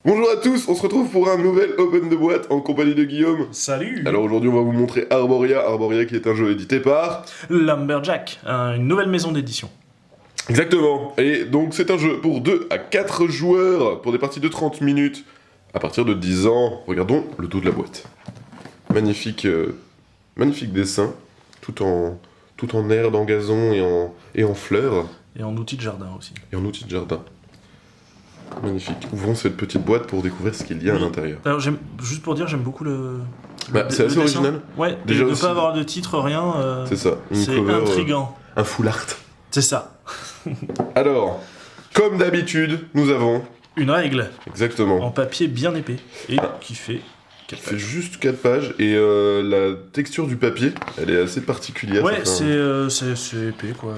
Bonjour à tous, on se retrouve pour un nouvel Open de boîte en compagnie de Guillaume. Salut. Alors aujourd'hui on va vous montrer Arboria qui est un jeu édité par... Lumberjack, une nouvelle maison d'édition. Exactement, et donc c'est un jeu pour 2 à 4 joueurs, pour des parties de 30 minutes, à partir de 10 ans. Regardons le dos de la boîte. Magnifique dessin, tout en herbe, en gazon et en fleurs. Et en outils de jardin aussi. Et en outils de jardin. Magnifique. Ouvrons cette petite boîte pour découvrir ce qu'il y a à l'intérieur. Alors, juste pour dire, j'aime beaucoup le. C'est assez original. Ouais, déjà de ne aussi... pas avoir de titre, rien. C'est ça. C'est intriguant. Un full art. C'est ça. Alors, comme d'habitude, nous avons... Une règle. Exactement. En papier bien épais. Et qui fait 4 pages. Fait juste 4 pages. Et la texture du papier, elle est assez particulière. Ouais, c'est épais, quoi.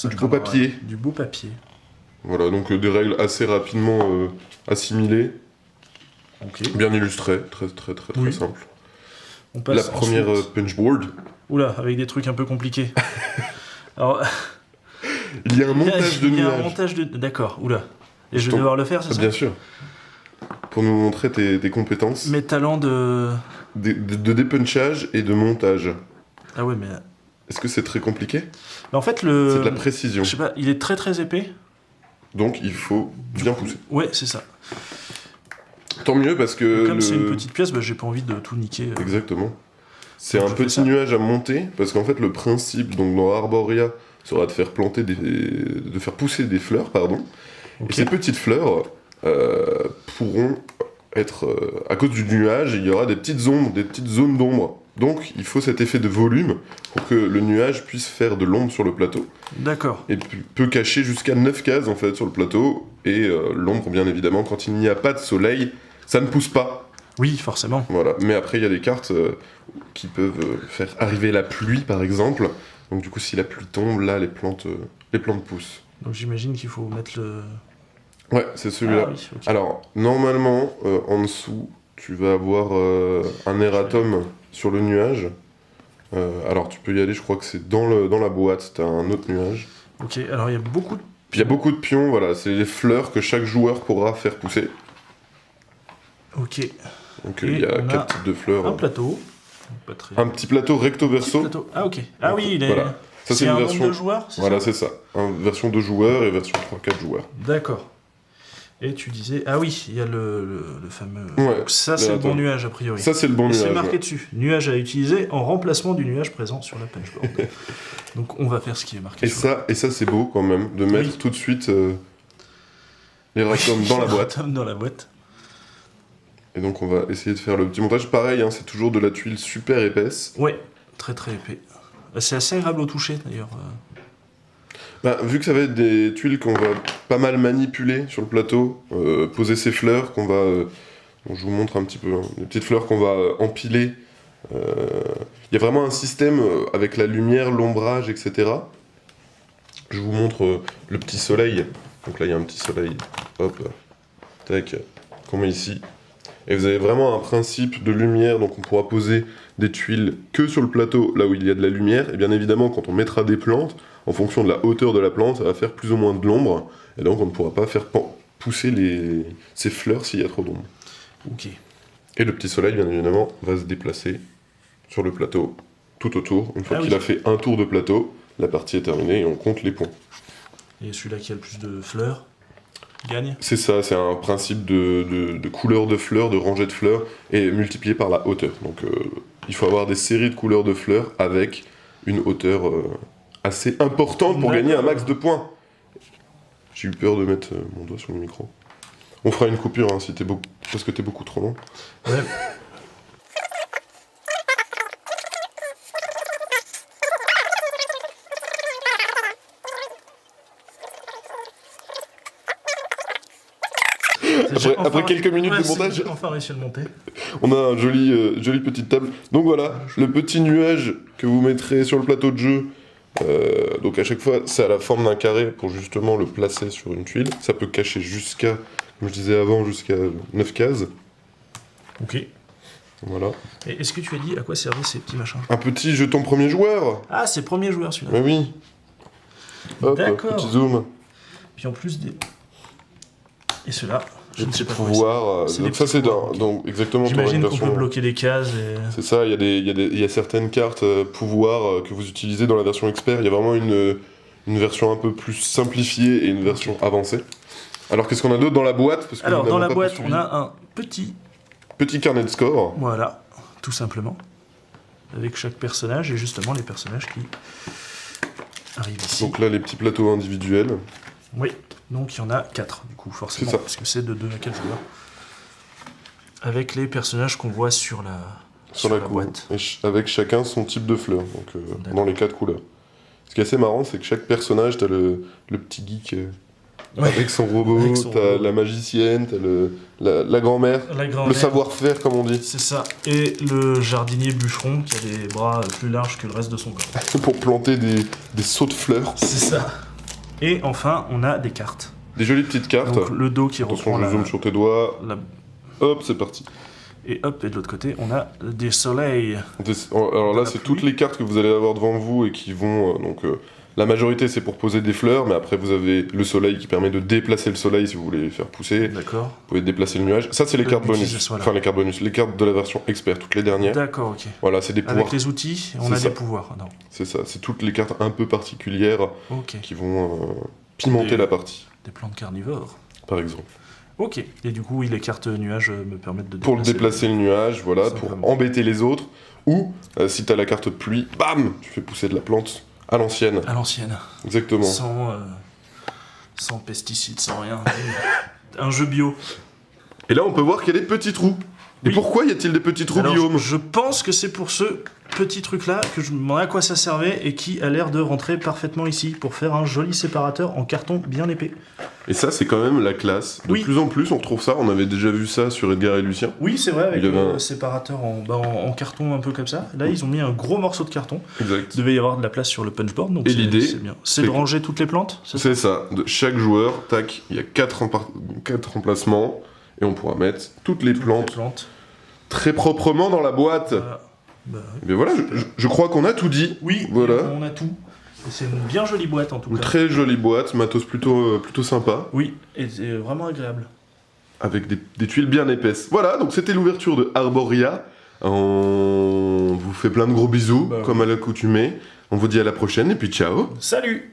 Du beau papier. Du beau papier. Voilà, donc des règles assez rapidement assimilées. Ok. Bien illustrées, très simple. On passe la première punchboard. Oula, avec des trucs un peu compliqués. Alors... Il y a un montage de nuages. Il y a un montage de... D'accord, oula. Et je vais devoir le faire, c'est ça? Bien sûr. Pour nous montrer tes compétences. Mes talents de... De dépunchage et de montage. Ah ouais, mais... Est-ce que c'est très compliqué? En fait, C'est de la précision. Je sais pas, il est très épais. Donc il faut bien pousser. Ouais, c'est ça. Tant mieux parce que... Comme c'est une petite pièce, j'ai pas envie de tout niquer. Exactement. C'est un petit nuage à monter, parce qu'en fait le principe donc, dans Arboria sera de faire de faire pousser des fleurs, pardon. Okay. Et ces petites fleurs pourront être... à cause du nuage, il y aura des petites zones d'ombre. Donc il faut cet effet de volume pour que le nuage puisse faire de l'ombre sur le plateau. D'accord. Et peut cacher jusqu'à 9 cases en fait sur le plateau. Et l'ombre, bien évidemment, quand il n'y a pas de soleil, ça ne pousse pas. Oui, forcément. Voilà. Mais après, il y a des cartes qui peuvent faire arriver la pluie, par exemple. Donc du coup, si la pluie tombe, là, les plantes poussent. Donc j'imagine qu'il faut mettre le... Ouais, c'est celui-là. Ah, oui, okay. Alors, normalement, en dessous, tu vas avoir un erratum sur le nuage. Alors, tu peux y aller, je crois que c'est dans la boîte, t'as un autre nuage. Ok, alors il y a beaucoup de... Puis il y a beaucoup de pions, voilà, c'est les fleurs que chaque joueur pourra faire pousser. Ok. Donc il y a 4 types de fleurs. Un plateau. Pas très... Un petit plateau recto-verso. Ah ok. Ah donc, oui, il est... Voilà. Ça, c'est une version... nombre de joueurs, voilà, c'est ça. Une version 2 joueurs et version 3-4 joueurs. D'accord. Et tu disais... Ah oui, il y a le fameux... Ouais, donc ça, c'est le bon nuage, a priori. Ça, c'est le bon nuage. C'est marqué dessus. Nuage à utiliser en remplacement du nuage présent sur la punchboard. Donc on va faire ce qui est marqué. Et ça, c'est beau quand même, de mettre tout de suite les raccoms dans la boîte. Dans la boîte. Et donc on va essayer de faire le petit montage. Pareil, hein, c'est toujours de la tuile super épaisse. Ouais, très épais. C'est assez agréable au toucher d'ailleurs. Bah, vu que ça va être des tuiles qu'on va pas mal manipuler sur le plateau, poser ces fleurs qu'on va... bon, je vous montre un petit peu, hein, les petites fleurs qu'on va empiler. Il y a vraiment un système avec la lumière, l'ombrage, etc. Je vous montre le petit soleil. Donc là, il y a un petit soleil. Hop, tac, comme ici. Et vous avez vraiment un principe de lumière, donc on pourra poser des tuiles que sur le plateau, là où il y a de la lumière. Et bien évidemment, quand on mettra des plantes, en fonction de la hauteur de la plante, ça va faire plus ou moins de l'ombre. Et donc on ne pourra pas faire pousser ces fleurs s'il y a trop d'ombre. Ok. Et le petit soleil, bien évidemment, va se déplacer sur le plateau, tout autour. Une fois qu'il a fait un tour de plateau, la partie est terminée et on compte les points. Et celui-là qui a le plus de fleurs gagne? C'est ça, c'est un principe de couleur de fleurs, de rangée de fleurs, et multiplié par la hauteur. Donc il faut avoir des séries de couleurs de fleurs avec une hauteur assez importante pour gagner un max de points. J'ai eu peur de mettre mon doigt sur le micro. On fera une coupure hein, si parce que t'es beaucoup trop long. Ouais. Après quelques minutes de montage, enfin réussi à le monter. On a un jolie petite table. Donc voilà, le petit nuage que vous mettrez sur le plateau de jeu. Donc à chaque fois, c'est à la forme d'un carré pour justement le placer sur une tuile. Ça peut cacher jusqu'à, comme je disais avant, jusqu'à 9 cases. Ok. Voilà. Et est-ce que tu as dit à quoi servaient ces petits machins? Un petit jeton premier joueur. Ah, c'est premier joueur celui-là. Mais oui. Hop, d'accord. petit zoom. Puis en plus des... Et ceux-là, Je les ne petits sais pas quoi pouvoirs. c'est des Donc ça, petits c'est pouvoirs, ok. donc exactement pour une J'imagine qu'on version. peut bloquer des cases et... C'est ça, il y a certaines cartes pouvoirs que vous utilisez dans la version expert. Il y a vraiment une version un peu plus simplifiée et une version avancée. Alors qu'est-ce qu'on a d'autre dans la boîte? Parce que Alors, nous dans n'avons la pas boîte, poursuivi. on a un petit carnet de score. voilà, tout simplement, avec chaque personnage et justement les personnages qui arrivent ici. Donc là, les petits plateaux individuels. Oui, donc il y en a 4 du coup, forcément, C'est ça. parce que c'est de 2 à 4 joueurs. Avec les personnages qu'on voit sur la Cour. boîte. Et avec chacun son type de fleur, donc D'accord. dans les 4 couleurs. Ce qui est assez marrant, c'est que chaque personnage, t'as le petit geek Ouais. avec son robot, Avec son t'as robot. la magicienne, t'as la grand-mère, La le grand-mère, savoir-faire, comme on dit, c'est ça, et le jardinier bûcheron qui a des bras plus larges que le reste de son corps. pour planter des sauts de fleurs. C'est ça. Et enfin, on a des cartes. Des jolies petites cartes. Donc le dos qui Attention, reprend je zoome sur tes doigts. la... Hop, c'est parti. Et hop, et de l'autre côté, on a des soleils. Alors là, la c'est pluie. toutes les cartes que vous allez avoir devant vous et qui vont... la majorité, c'est pour poser des fleurs, mais après, vous avez le soleil qui permet de déplacer le soleil si vous voulez les faire pousser. D'accord. Vous pouvez déplacer le nuage. Ça, c'est les Le cartes but, bonus. c'est voilà. Enfin, les cartes bonus. Les cartes de la version expert, toutes les dernières. D'accord, ok. Voilà, c'est des pouvoirs. Avec les outils, on C'est a ça. des pouvoirs. Non. C'est ça. C'est toutes les cartes un peu particulières Ok. qui vont pimenter Des- la partie, Des plantes carnivores. par exemple. Ok. Et du coup, oui, les cartes nuages me permettent de Pour déplacer le nuage, voilà, pour Simplement. embêter les autres. Ou, si t'as la carte pluie, bam, tu fais pousser de la plante à l'ancienne. À l'ancienne. Exactement. Sans pesticides, sans rien. Un jeu bio. Et là, on peut voir qu'il y a des petits trous. Et Oui. pourquoi y a-t-il des petits trous, Alors, Guillaume? je pense que c'est pour ce petit truc-là que je me demandais à quoi ça servait et qui a l'air de rentrer parfaitement ici pour faire un joli séparateur en carton bien épais. Et ça, c'est quand même la classe. De Oui. plus en plus, on retrouve ça. On avait déjà vu ça sur Edgar et Lucien. Oui, c'est vrai, avec Il y avait le un- séparateur en carton un peu comme ça. Là, ils ont mis un gros morceau de carton. Exact. Il devait y avoir de la place sur le punchboard, donc Et c'est- l'idée, c'est bien. C'est de c'est que- ranger toutes les plantes, c'est ça C'est ça. De chaque joueur, tac, il y a 4 emplacements. Et on pourra mettre toutes les Toutes les plantes plantes. très proprement dans la boîte. Voilà. Bah, oui. Mais voilà, je crois qu'on a tout dit. Oui, Voilà. on a tout. Et c'est une bien jolie boîte en tout Une cas. très jolie boîte, matos plutôt sympa, Oui, et c'est vraiment agréable. avec des tuiles bien épaisses. Voilà, donc c'était l'ouverture de Arboria. On vous fait plein de gros bisous, Bah, comme à l'accoutumée. On vous dit à la prochaine, et puis ciao. Salut!